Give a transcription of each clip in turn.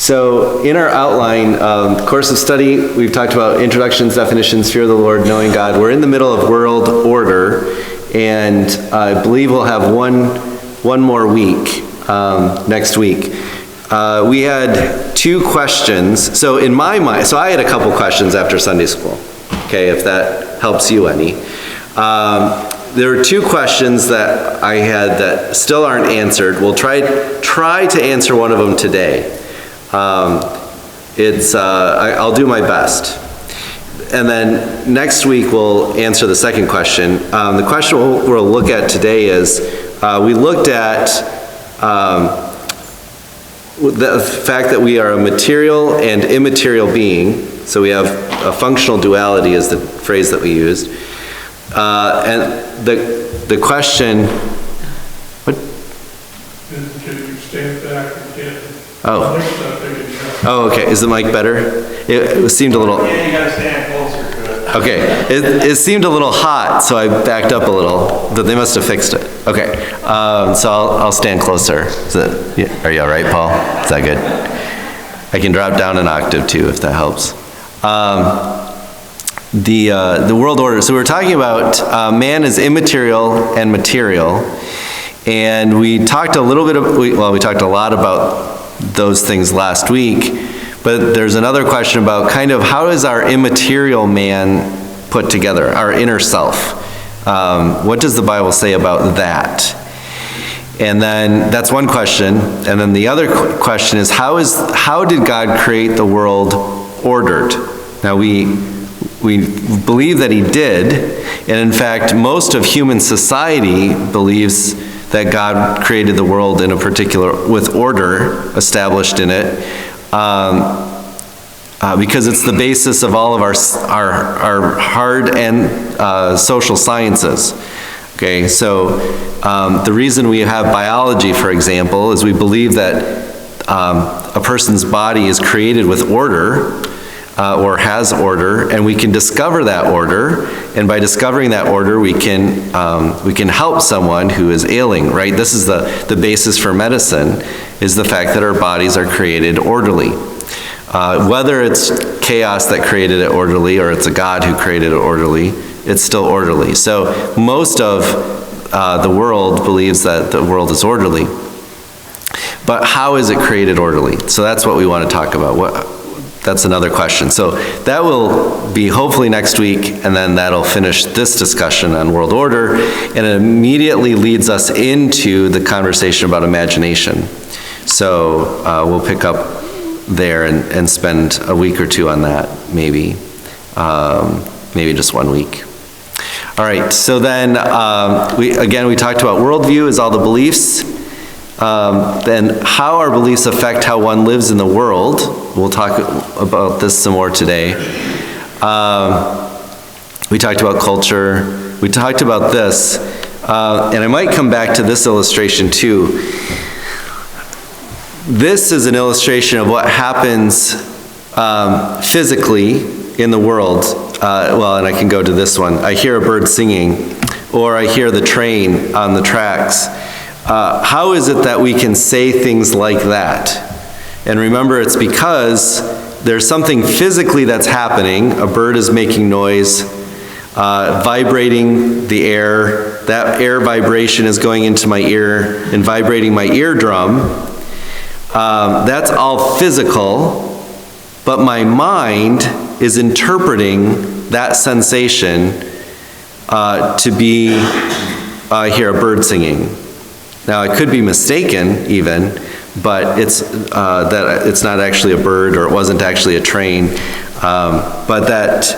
So in our outline, course of study, we've talked about introductions, definitions, fear of the Lord, knowing God. We're in the middle of world order, and I believe we'll have one more week next week. We had 2 questions. So in my mind, so I had a couple questions after Sunday school, okay, if that helps you any. There were 2 questions that I had that still aren't answered. We'll try to answer one of them today. I'll do my best. And then next week we'll answer the second question. The question we'll look at today is, we looked at the fact that we are a material and immaterial being. So we have a functional duality is the phrase that we used. And the question, what? Can you stand back again? Oh. Oh, okay. Is the mic better? It seemed a little. Yeah, you gotta stand closer to it. Okay. It seemed a little hot, so I backed up a little, but they must have fixed it. Okay. So I'll stand closer. Are you all right, Paul? Is that good? I can drop down an octave too, if that helps. The world order. So we're talking about man is immaterial and material, and we talked a little bit of, we talked a lot about those things last week, but there's another question about kind of how is our immaterial man put together, our inner self. What does the Bible say about that? And then that's one question, and then the other question is how did God create the world ordered? Now we believe that he did, and in fact most of human society believes that God created the world in a particular, with order established in it, because it's the basis of all of our hard and social sciences. Okay, so the reason we have biology, for example, is we believe that a person's body is created with order, or has order, and we can discover that order, and by discovering that order we can help someone who is ailing, right? This is the basis for medicine, is the fact that our bodies are created orderly. Whether it's chaos that created it orderly or it's a God who created it orderly, it's still orderly. So most of the world believes that the world is orderly. But how is it created orderly? So that's what we want to talk about. That's another question. So that will be hopefully next week, and then that'll finish this discussion on world order, and it immediately leads us into the conversation about imagination. So we'll pick up there and spend a week or 2 on that, maybe just 1 week. All right, so then we talked about worldview is all the beliefs. Then how our beliefs affect how one lives in the world. We'll talk about this some more today. We talked about culture. We talked about this. And I might come back to this illustration too. This is an illustration of what happens physically in the world. And I can go to this one. I hear a bird singing, or I hear the train on the tracks. How is it that we can say things like that? And remember, it's because there's something physically that's happening. A bird is making noise, vibrating the air. That air vibration is going into my ear and vibrating my eardrum. That's all physical, but my mind is interpreting that sensation to be, I hear a bird singing. Now, I could be mistaken even, but it's that it's not actually a bird, or it wasn't actually a train, but that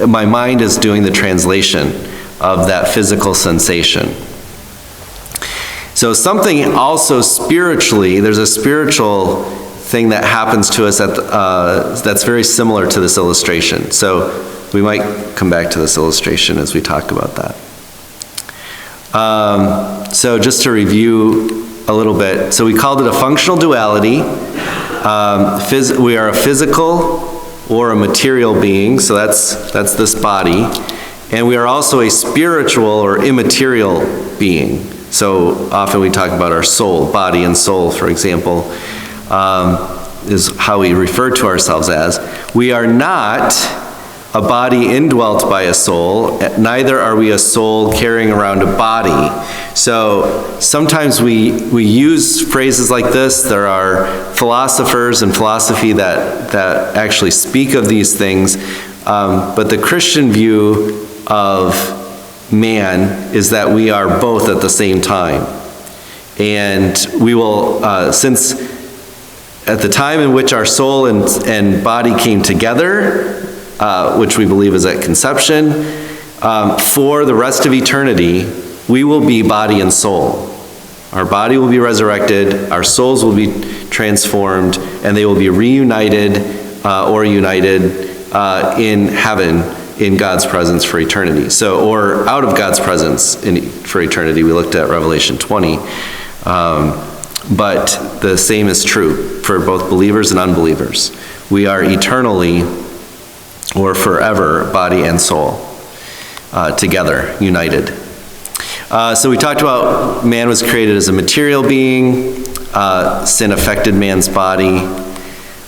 my mind is doing the translation of that physical sensation. So something also spiritually, there's a spiritual thing that happens to us that's very similar to this illustration. So we might come back to this illustration as we talk about that. So just to review a little bit, so we called it a functional duality. We are a physical or a material being, so that's this body, and we are also a spiritual or immaterial being. So often we talk about our soul, body and soul, for example. is how we refer to ourselves as. We are not a body indwelt by a soul, neither are we a soul carrying around a body. So sometimes we use phrases like this. There are philosophers in philosophy that actually speak of these things, but the Christian view of man is that we are both at the same time. And we will, since at the time in which our soul and body came together, which we believe is at conception, for the rest of eternity, we will be body and soul. Our body will be resurrected, our souls will be transformed, and they will be reunited or united in heaven in God's presence for eternity. So, or out of God's presence for eternity. We looked at Revelation 20. But the same is true for both believers and unbelievers. We are eternally or forever body and soul together, united. So we talked about man was created as a material being, sin affected man's body,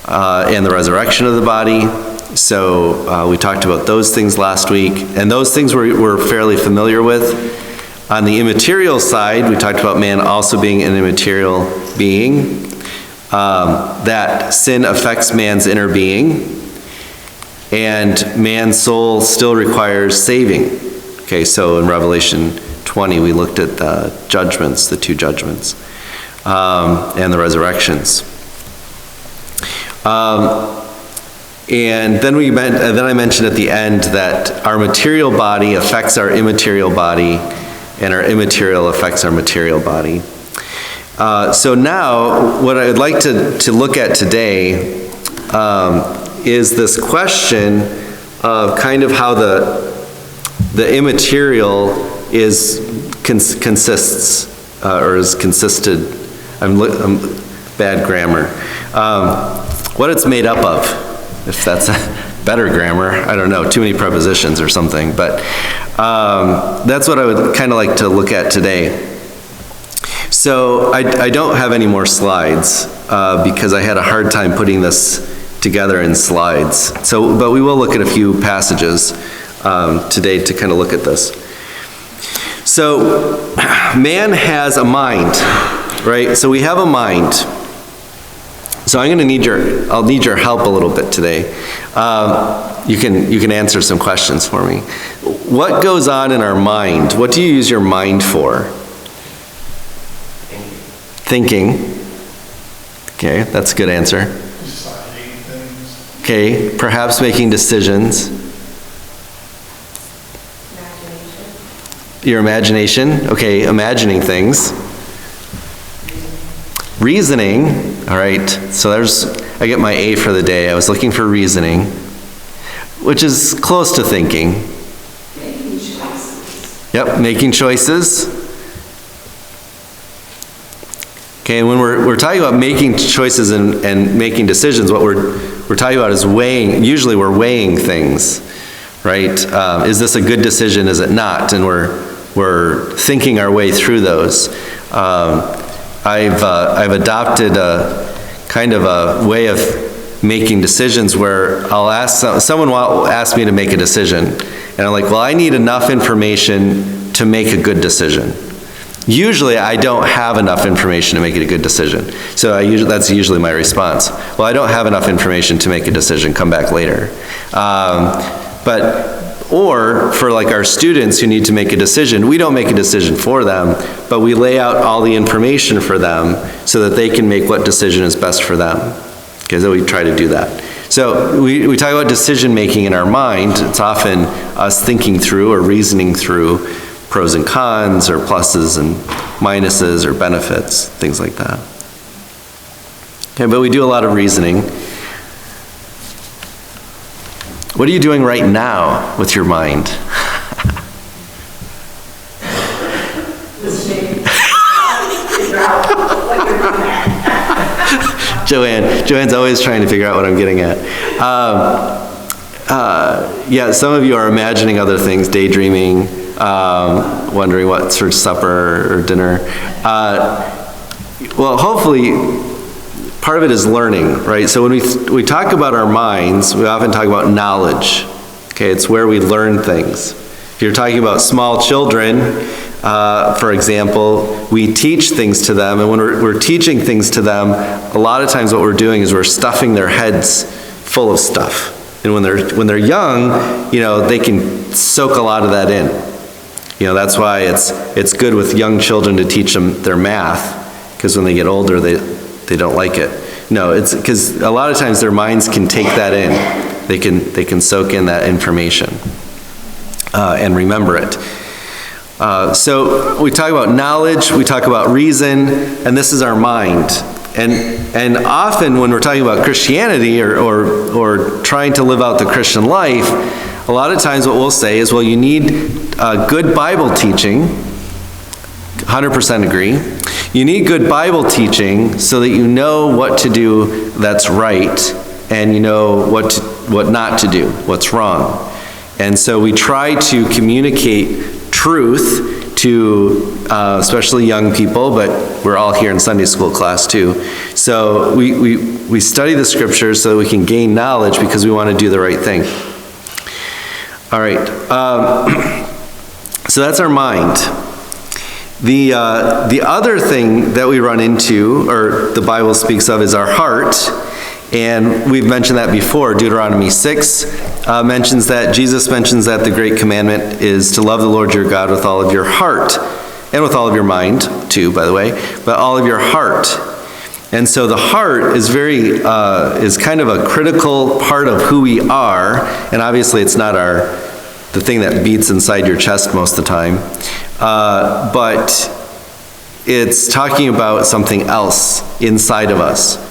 and the resurrection of the body. So we talked about those things last week, and those things we're fairly familiar with. On the immaterial side, we talked about man also being an immaterial being, that sin affects man's inner being, and man's soul still requires saving. Okay, so in Revelation 20, we looked at the judgments, the two judgments, and the resurrections. And then I mentioned at the end that our material body affects our immaterial body, and our immaterial affects our material body. So now, what I'd like to look at today is this question of kind of how the immaterial consists, or is consisted. I'm bad grammar. What it's made up of, if that's better grammar, I don't know, too many prepositions or something, but that's what I would kind of like to look at today. So I don't have any more slides because I had a hard time putting this together in slides. So, but we will look at a few passages today to kind of look at this. So man has a mind, right? So we have a mind. So I'm going to I'll need your help a little bit today. You can answer some questions for me. What goes on in our mind? What do you use your mind for? Thinking. Okay, that's a good answer. Deciding things. Okay, perhaps making decisions. Your imagination. Okay, imagining things. Reasoning. All right, so I get my A for the day. I was looking for reasoning, which is close to thinking. Making choices. Yep, making choices. Okay, and when we're talking about making choices and making decisions, what we're talking about is weighing. Usually we're weighing things, right? Is this a good decision? Is it not? And we're thinking our way through those. I've adopted a kind of a way of making decisions where I'll ask someone will ask me to make a decision, and I'm like, well, I need enough information to make a good decision. Usually I don't have enough information to make it a good decision. So that's usually my response. Well, I don't have enough information to make a decision, come back later. Or for like our students who need to make a decision, we don't make a decision for them, but we lay out all the information for them so that they can make what decision is best for them. Okay, so we try to do that. So we talk about decision making in our mind. It's often us thinking through or reasoning through pros and cons, or pluses and minuses, or benefits, things like that. Okay, but we do a lot of reasoning. What are you doing right now with your mind? Joanne's always trying to figure out what I'm getting at. Yeah, some of you are imagining other things, daydreaming, wondering what's for supper or dinner. Well, hopefully, part of it is learning, right? So when we talk about our minds, we often talk about knowledge. Okay, it's where we learn things. If you're talking about small children, for example, we teach things to them, and when we're teaching things to them, a lot of times what we're doing is we're stuffing their heads full of stuff. And when they're young, they can soak a lot of that in. That's why it's good with young children to teach them their math, because when they get older, they don't like it. No, it's because a lot of times their minds can take that in. They can soak in that information and remember it. So we talk about knowledge, we talk about reason, and this is our mind. And often when we're talking about Christianity or trying to live out the Christian life, a lot of times what we'll say is, well, you need good Bible teaching. 100% agree. You need good Bible teaching so that you know what to do that's right, and you know what not to do, what's wrong. And so we try to communicate truth to especially young people, but we're all here in Sunday school class too. So we study the scriptures so that we can gain knowledge because we want to do the right thing. All right. So that's our mind. The other thing that we run into, or the Bible speaks of, is our heart. And we've mentioned that before. Deuteronomy 6 mentions that. Jesus mentions that the great commandment is to love the Lord your God with all of your heart, and with all of your mind too, by the way, but all of your heart. And so the heart is is kind of a critical part of who we are, and obviously it's not the thing that beats inside your chest most of the time, but it's talking about something else inside of us.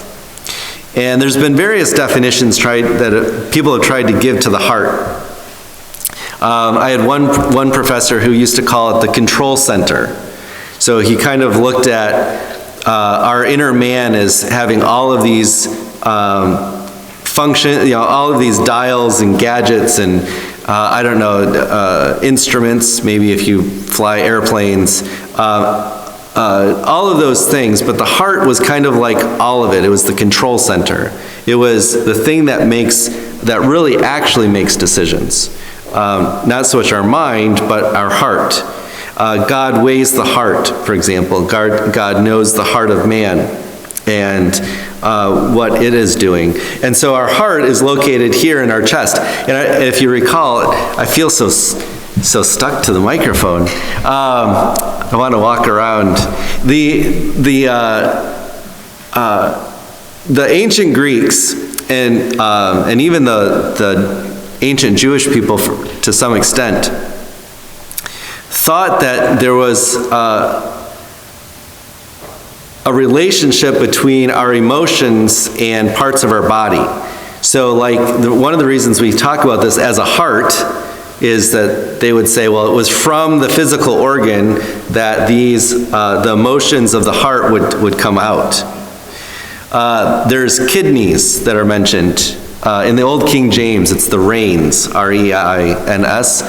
And there's been various definitions that people have tried to give to the heart. I had one professor who used to call it the control center. So he kind of looked at our inner man as having all of these all of these dials and gadgets and instruments, maybe if you fly airplanes, all of those things, but the heart was kind of like all of it. It was the control center. It was the thing that really actually makes decisions. Not so much our mind, but our heart. God weighs the heart, for example. God knows the heart of man and what it is doing. And so our heart is located here in our chest. And if you recall, I feel so stuck to the microphone. I want to walk around. The ancient Greeks and even the ancient Jewish people, to some extent, thought that there was a relationship between our emotions and parts of our body. So one of the reasons we talk about this as a heart is that they would say, well, it was from the physical organ that the emotions of the heart would come out. There's kidneys that are mentioned. In the Old King James, it's the reins, R-E-I-N-S.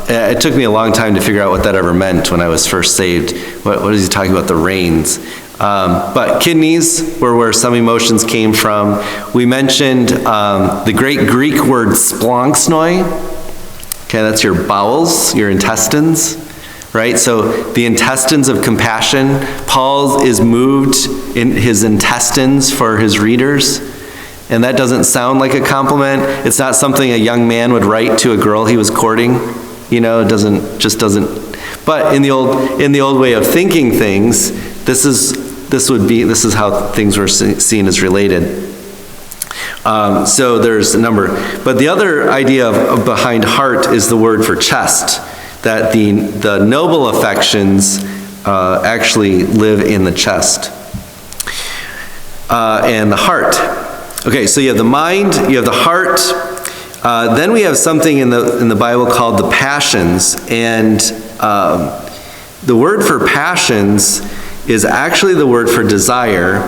It took me a long time to figure out what that ever meant when I was first saved. What is he talking about, the reins? But kidneys were where some emotions came from. We mentioned the great Greek word splanchnoi. Okay, that's your bowels, your intestines, right? So the intestines of compassion. Paul is moved in his intestines for his readers. And that doesn't sound like a compliment. It's not something a young man would write to a girl he was courting. It doesn't. But in the old way of thinking things, this is how things were seen as related. So there's a number. But the other idea behind heart is the word for chest, that the noble affections actually live in the chest. And the heart. Okay, so you have the mind, you have the heart. Then we have something in the Bible called the passions. And the word for passions is actually the word for desire.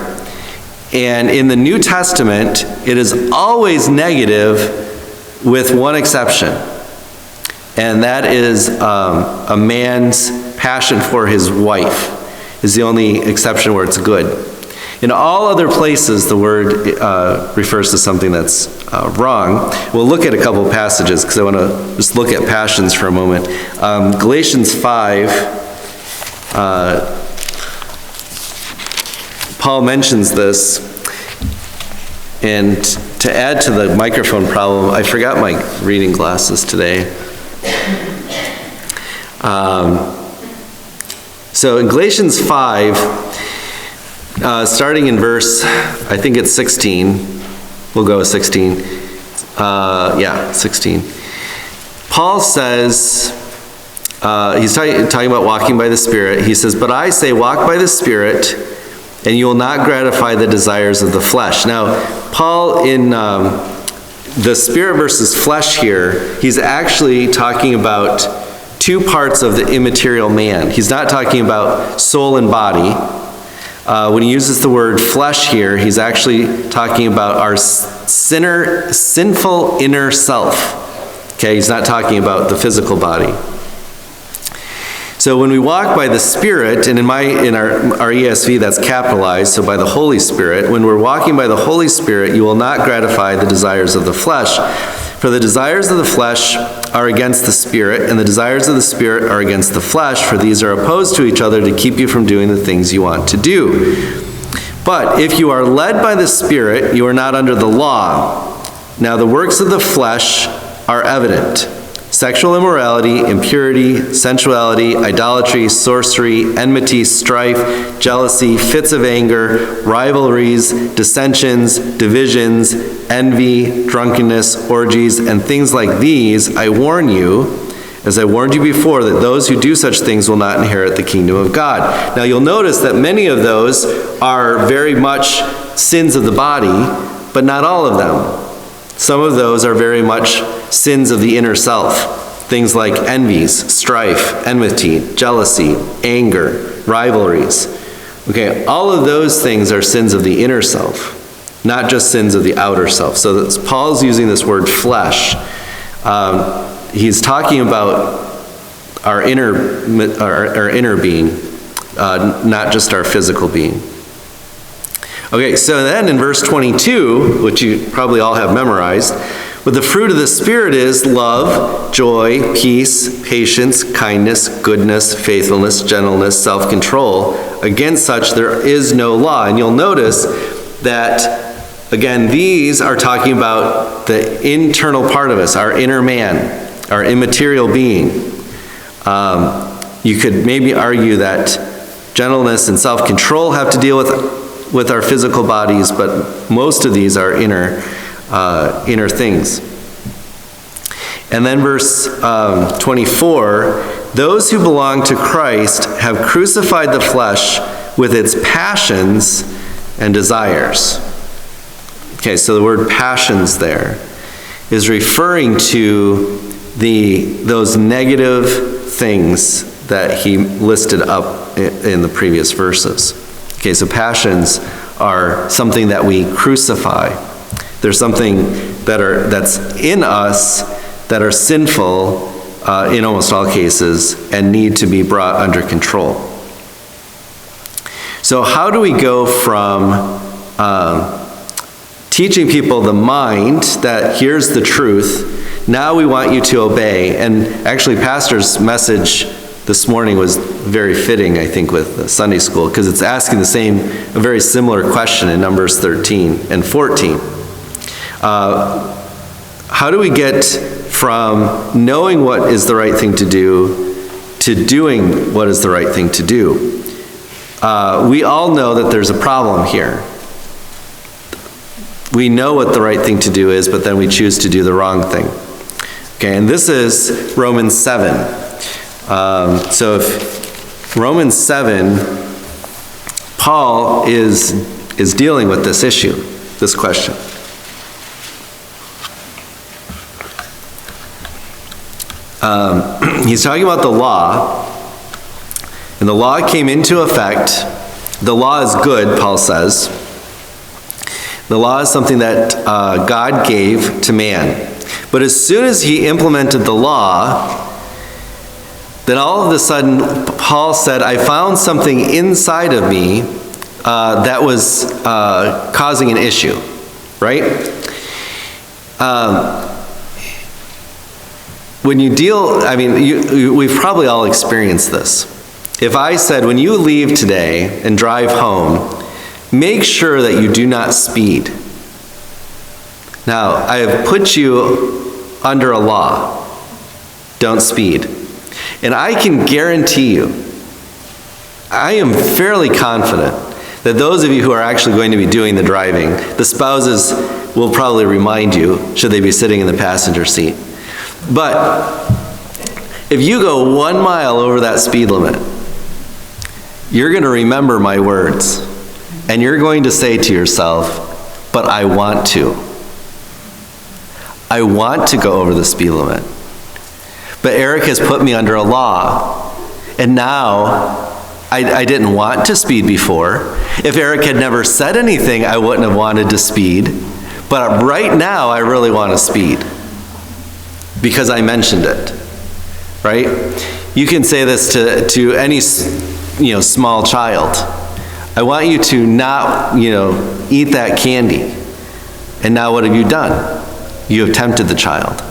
And in the New Testament, it is always negative with one exception. And that is a man's passion for his wife is the only exception where it's good. In all other places, the word refers to something that's wrong. We'll look at a couple passages because I want to just look at passions for a moment. Galatians 5, Paul mentions this, and to add to the microphone problem, I forgot my reading glasses today. So in Galatians 5, starting in verse, I think it's 16. We'll go with 16. 16. Paul says, he's talking about walking by the Spirit. He says, "But I say, walk by the Spirit, and you will not gratify the desires of the flesh." Now, Paul, in the Spirit versus flesh here, he's actually talking about two parts of the immaterial man. He's not talking about soul and body. When he uses the word flesh here, he's actually talking about our sinful inner self. Okay, he's not talking about the physical body. So when we walk by the Spirit, and in our ESV that's capitalized, so by the Holy Spirit, when we're walking by the Holy Spirit, you will not gratify the desires of the flesh. For the desires of the flesh are against the Spirit, and the desires of the Spirit are against the flesh, for these are opposed to each other to keep you from doing the things you want to do. But if you are led by the Spirit, you are not under the law. Now the works of the flesh are evident: sexual immorality, impurity, sensuality, idolatry, sorcery, enmity, strife, jealousy, fits of anger, rivalries, dissensions, divisions, envy, drunkenness, orgies, and things like these. I warn you, as I warned you before, that those who do such things will not inherit the kingdom of God. Now you'll notice that many of those are very much sins of the body, but not all of them. Some of those are very much sins of the inner self. Things like envies, strife, enmity, jealousy, anger, rivalries. Okay, all of those things are sins of the inner self, not just sins of the outer self. So Paul's using this word flesh. He's talking about our inner being, not just our physical being. Okay, so then in verse 22, which you probably all have memorized, but the fruit of the Spirit is love, joy, peace, patience, kindness, goodness, faithfulness, gentleness, self-control. Against such there is no law. And you'll notice that, again, these are talking about the internal part of us, our inner man, our immaterial being. You could maybe argue that gentleness and self-control have to deal with our physical bodies, but most of these are inner things. And then verse 24, those who belong to Christ have crucified the flesh with its passions and desires. Okay, so the word passions there is referring to those negative things that he listed up in the previous verses. Okay, so passions are something that we crucify. There's something that's in us that are sinful in almost all cases and need to be brought under control. So how do we go from teaching people the mind that here's the truth, now we want you to obey? And actually, Pastor's message this morning was very fitting, I think, with the Sunday school, because it's asking a very similar question in Numbers 13 and 14. How do we get from knowing what is the right thing to do to doing what is the right thing to do? We all know that there's a problem here. We know what the right thing to do is, but then we choose to do the wrong thing. Okay, and this is Romans 7. So if Romans 7, Paul is dealing with this issue, this question. He's talking about the law, and the law came into effect. The law is good, Paul says. The law is something that God gave to man. But as soon as he implemented the law, then all of a sudden, Paul said, I found something inside of me that was causing an issue, right? When you deal, I mean, we've probably all experienced this. If I said, when you leave today and drive home, make sure that you do not speed. Now, I have put you under a law. Don't speed. And I can guarantee you, I am fairly confident that those of you who are actually going to be doing the driving, the spouses will probably remind you, should they be sitting in the passenger seat. But if you go 1 mile over that speed limit, you're going to remember my words. And you're going to say to yourself, but I want to. I want to go over the speed limit. But Eric has put me under a law. And now, I didn't want to speed before. If Eric had never said anything, I wouldn't have wanted to speed. But right now, I really want to speed. Because I mentioned it. Right? You can say this to any small child. I want you to not, eat that candy. And now what have you done? You have tempted the child.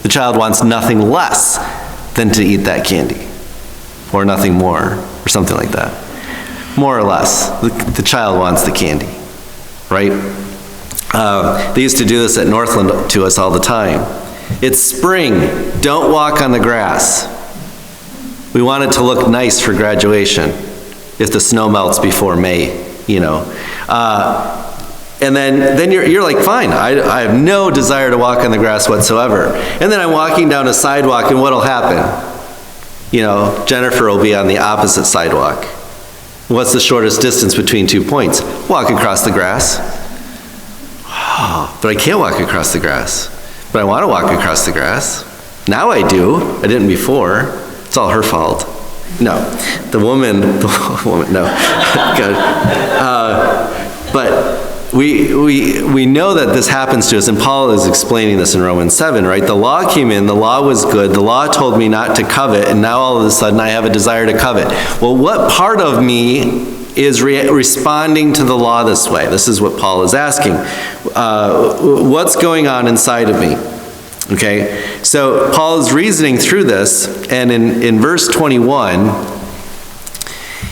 The child wants nothing less than to eat that candy. Or nothing more, or something like that. More or less, the child wants the candy, right? They used to do this at Northland to us all the time. It's spring, don't walk on the grass. We want it to look nice for graduation. If the snow melts before May, and then you're like, fine, I have no desire to walk on the grass whatsoever. And then I'm walking down a sidewalk, and what'll happen? Jennifer will be on the opposite sidewalk. What's the shortest distance between 2 points? Walk across the grass. But I can't walk across the grass. But I want to walk across the grass. Now I do. I didn't before. It's all her fault. No, the woman, no. Good. But we know that this happens to us, and Paul is explaining this in Romans 7, right? The law came in, the law was good, the law told me not to covet, and now all of a sudden I have a desire to covet. Well, what part of me is responding to the law this way? This is what Paul is asking. What's going on inside of me? Okay, so Paul is reasoning through this, and in verse 21,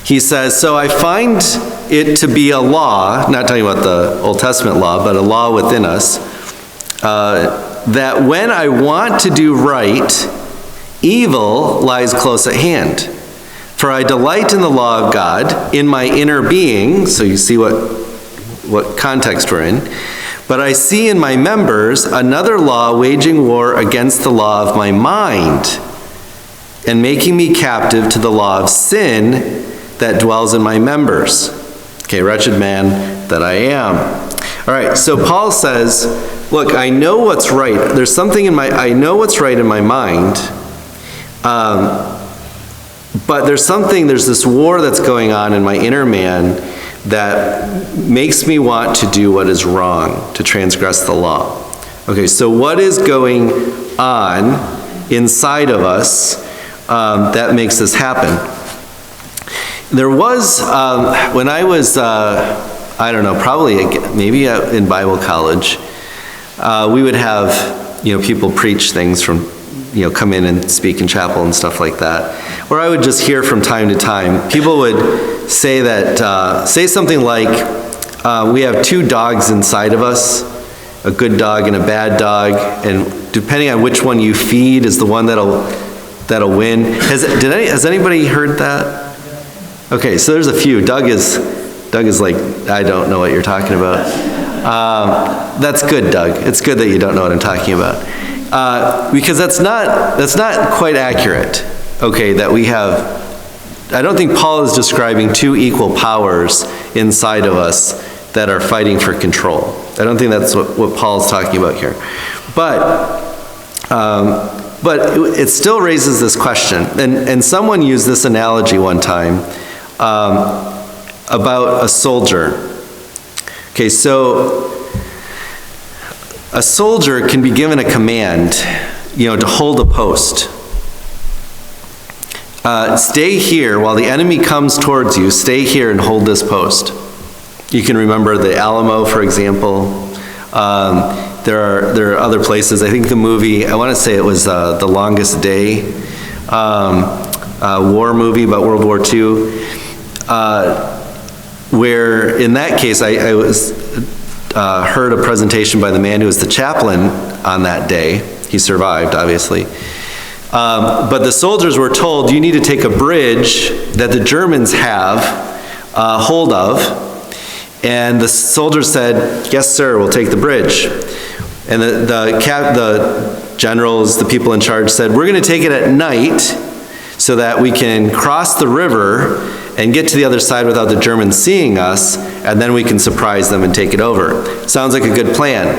he says, so I find it to be a law, not talking about the Old Testament law, but a law within us, that when I want to do right, evil lies close at hand. For I delight in the law of God, in my inner being, so you see what context we're in, but I see in my members another law waging war against the law of my mind and making me captive to the law of sin that dwells in my members. Okay, wretched man that I am. All right, so Paul says, look, I know what's right. There's something I know what's right in my mind, but there's this war that's going on in my inner man that makes me want to do what is wrong, to transgress the law. Okay, so what is going on inside of us that makes this happen? There was, when I was, I don't know, probably maybe in Bible college, we would have, people preach things from, come in and speak in chapel and stuff like that, where I would just hear from time to time, people would say that, say something like, we have two dogs inside of us, a good dog and a bad dog, and depending on which one you feed is the one that'll win. Has anybody heard that? Okay, so there's a few. Doug is like, I don't know what you're talking about. That's good, Doug. It's good that you don't know what I'm talking about. Because that's not quite accurate, okay, that we have. I don't think Paul is describing two equal powers inside of us that are fighting for control. I don't think that's what Paul's talking about here. But it still raises this question. And someone used this analogy one time about a soldier. Okay, so a soldier can be given a command, to hold a post. Stay here while the enemy comes towards you. Stay here and hold this post. You can remember the Alamo, for example. There are other places. I think the movie, I want to say it was The Longest Day, war movie about World War II, where in that case I heard a presentation by the man who was the chaplain on that day. He survived, obviously. But the soldiers were told, you need to take a bridge that the Germans have hold of. And the soldiers said, yes, sir, we'll take the bridge. And the generals, the people in charge said, we're going to take it at night so that we can cross the river and get to the other side without the Germans seeing us, and then we can surprise them and take it over. Sounds like a good plan.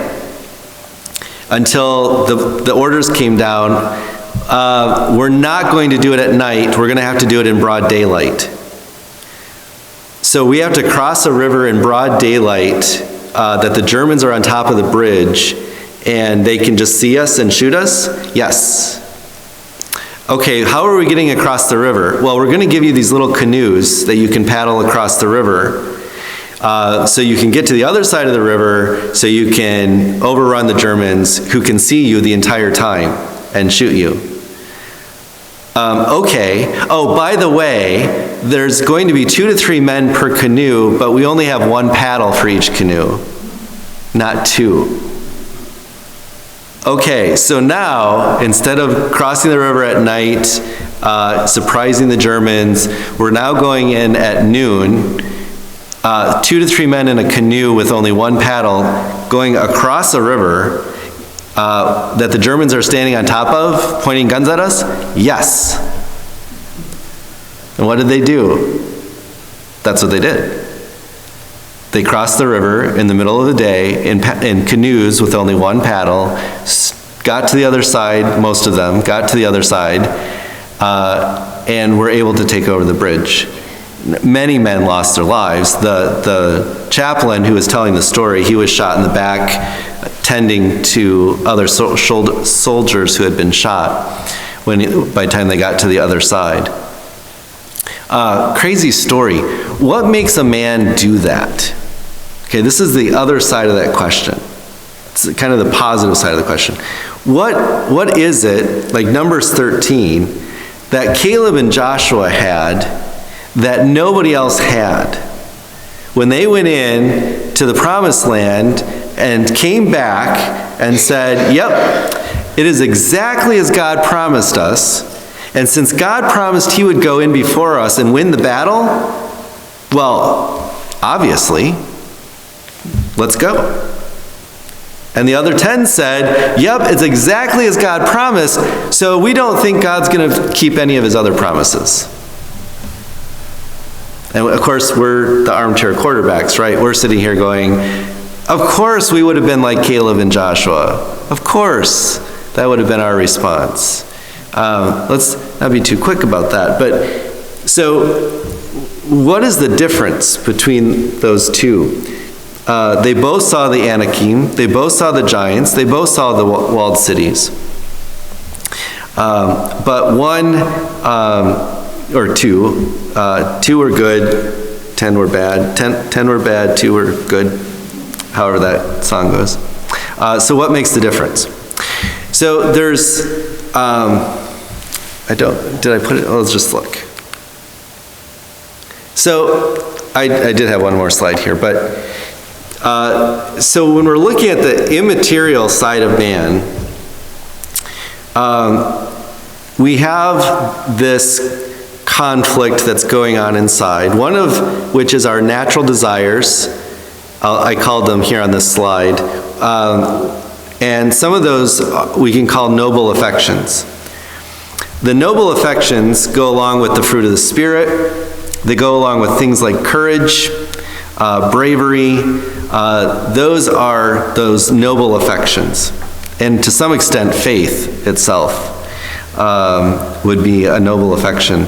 Until the orders came down, we're not going to do it at night, we're going to have to do it in broad daylight. So we have to cross a river in broad daylight, that the Germans are on top of the bridge, and they can just see us and shoot us? Yes. Okay, how are we getting across the river? Well, we're going to give you these little canoes that you can paddle across the river, so you can get to the other side of the river, so you can overrun the Germans who can see you the entire time and shoot you. Okay. Oh, by the way, there's going to be 2 to 3 men per canoe, but we only have 1 paddle for each canoe, not 2. Okay, so now, instead of crossing the river at night, surprising the Germans, we're now going in at noon, 2 to 3 men in a canoe with only 1 paddle, going across a river, that the Germans are standing on top of, pointing guns at us? Yes. And what did they do? That's what they did. They crossed the river in the middle of the day in canoes with only 1 paddle, got to the other side, most of them, got to the other side, and were able to take over the bridge. Many men lost their lives. The chaplain who was telling the story, he was shot in the back, tending to other soldiers who had been shot by the time they got to the other side. Crazy story. What makes a man do that? Okay, this is the other side of that question. It's kind of the positive side of the question. What is it, like Numbers 13, that Caleb and Joshua had that nobody else had? When they went in to the promised land and came back and said, yep, it is exactly as God promised us, and since God promised he would go in before us and win the battle, well, obviously, let's go. And the other 10 said, yep, it's exactly as God promised, so we don't think God's going to keep any of his other promises. And of course, we're the armchair quarterbacks, right? We're sitting here going, of course we would have been like Caleb and Joshua. Of course, that would have been our response. Let's not be too quick about that. But so, what is the difference between those two? They both saw the Anakim, they both saw the giants, they both saw the walled cities. But one, or two, 2 were good, 10 were bad, 10 were bad, 2 were good, however that song goes. So what makes the difference? So there's, did I put it, let's just look. So I did have one more slide here, but so when we're looking at the immaterial side of man, we have this conflict that's going on inside, one of which is our natural desires. I called them here on this slide. And some of those we can call noble affections. The noble affections go along with the fruit of the Spirit. They go along with things like courage, bravery. Those are those noble affections. And to some extent, faith itself would be a noble affection.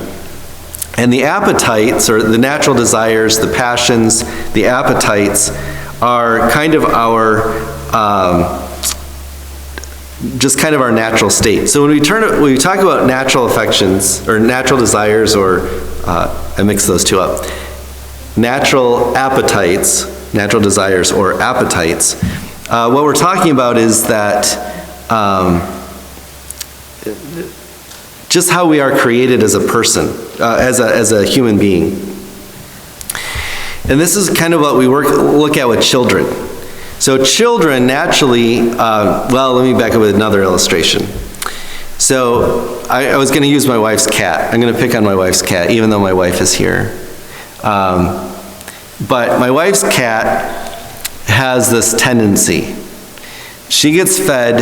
And the appetites, or the natural desires, the passions, the appetites, are kind of our, just kind of our natural state. So when we talk about natural affections, or natural desires, or I mix those two up, natural appetites natural desires or appetites. What we're talking about is that just how we are created as a person, as a human being. And this is kind of what we look at with children. So children naturally, well, let me back up with another illustration. So I was going to use my wife's cat. I'm going to pick on my wife's cat, even though my wife is here. But my wife's cat has this tendency. She gets fed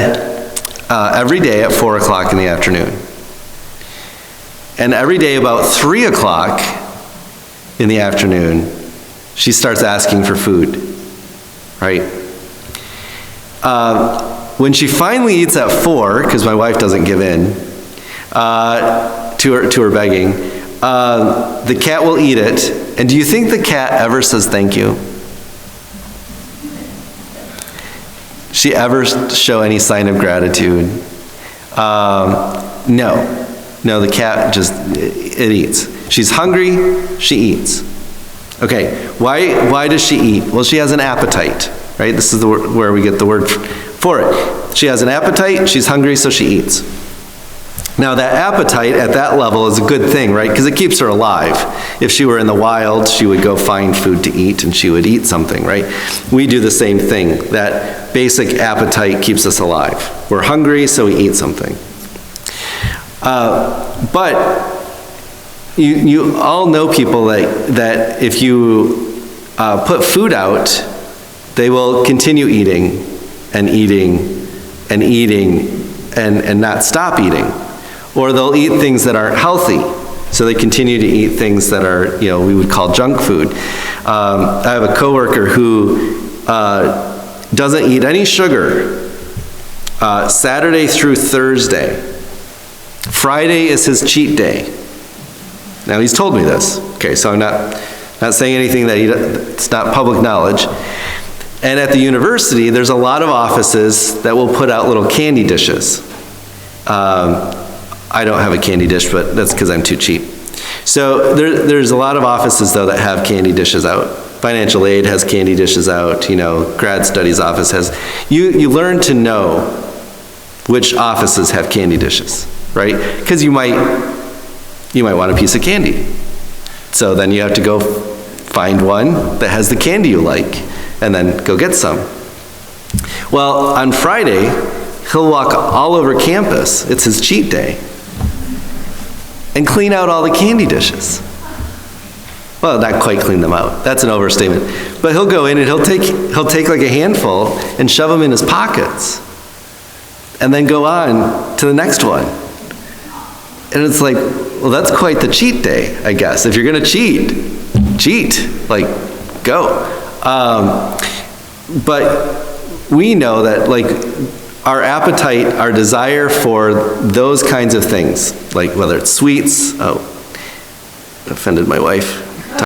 every day at 4 o'clock in the afternoon. And every day about 3 o'clock in the afternoon, she starts asking for food, right? When she finally eats at 4, because my wife doesn't give in to her begging, the cat will eat it. And do you think the cat ever says thank you? She ever show any sign of gratitude? No. No, the cat just, it eats. She's hungry, she eats. Okay, why does she eat? Well, she has an appetite, right? This is where we get the word for it. She has an appetite, she's hungry, so she eats. Now that appetite at that level is a good thing, right? Because it keeps her alive. If she were in the wild, she would go find food to eat and she would eat something, right? We do the same thing. That basic appetite keeps us alive. We're hungry, so we eat something. But you all know people that if you put food out, they will continue eating and eating and eating and not stop eating. Or they'll eat things that aren't healthy. So they continue to eat things that are, we would call junk food. I have a coworker who doesn't eat any sugar Saturday through Thursday. Friday is his cheat day. Now he's told me this. Okay, so I'm not saying anything that's not public knowledge. And at the university, there's a lot of offices that will put out little candy dishes. I don't have a candy dish, but that's because I'm too cheap. So there's a lot of offices, though, that have candy dishes out. Financial aid has candy dishes out. Grad studies office has. You learn to know which offices have candy dishes, right? Because you might want a piece of candy. So then you have to go find one that has the candy you like, and then go get some. Well, on Friday, he'll walk all over campus. It's his cheat day. And clean out all the candy dishes. Well, not quite clean them out. That's an overstatement. But he'll go in and he'll take like a handful and shove them in his pockets. And then go on to the next one. And it's like, well, that's quite the cheat day, I guess. If you're going to cheat. Go. But we know that our appetite, our desire for those kinds of things, like whether it's sweets, offended my wife.